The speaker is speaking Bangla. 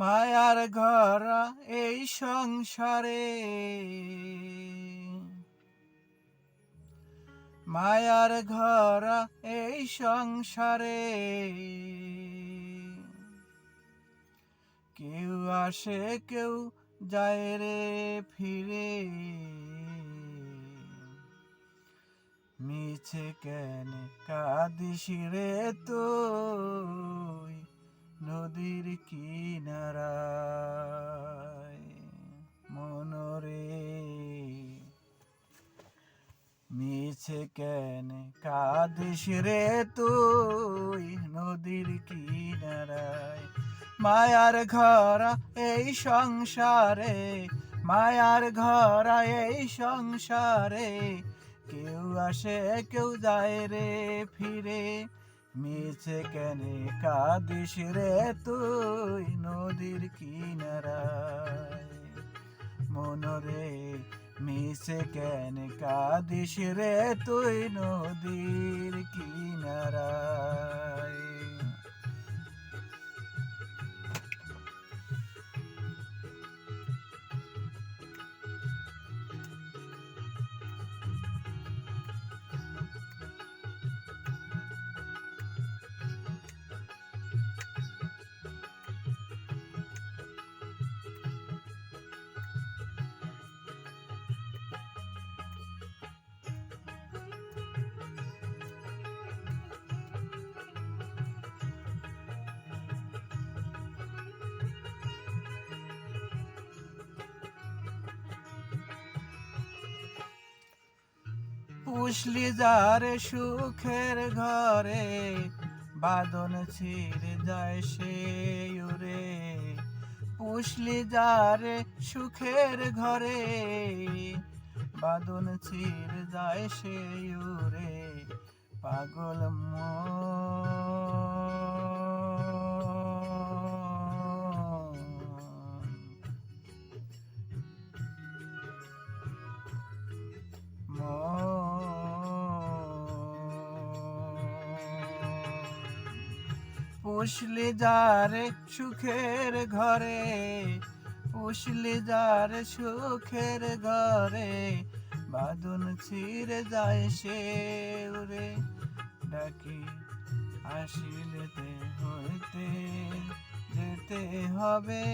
মায়ার ঘরা এই সংসারে, মায়ার ঘরা এই সংসারে, কেউ আসে কেউ যায় রে ফিরে, মিছে কেন কাঁদিস রে তুই নদীর কিনারায় মনরে, মিছে কেন কাঁদিস রে তুই নদীর কিনারায়। মায়ার ঘরা এই সংসারে, মায়ার ঘরা এই সংসারে, কেউ আসে কেউ যায় রে ফিরে, মিছে কেন কাঁদিস রে তুই নদীর কিনারায় মনরে, মিছে কেন কাঁদিস রে তুই নদীর কিনারায়। পুষলি যারে সুখের ঘরে, বাঁধন ছিঁড়ে যায় সে উরে, পুষলি যারে সুখের ঘরে, বাঁধন ছিঁড়ে যায় সে উরে, পাগল পুষলি যারে সুখের ঘরে, পুষলি যারে সুখের ঘরে, বাঁধন ছিঁড়ে যায় সে উরে, ডাকি আসিলেতে হইতে যেতে হবে।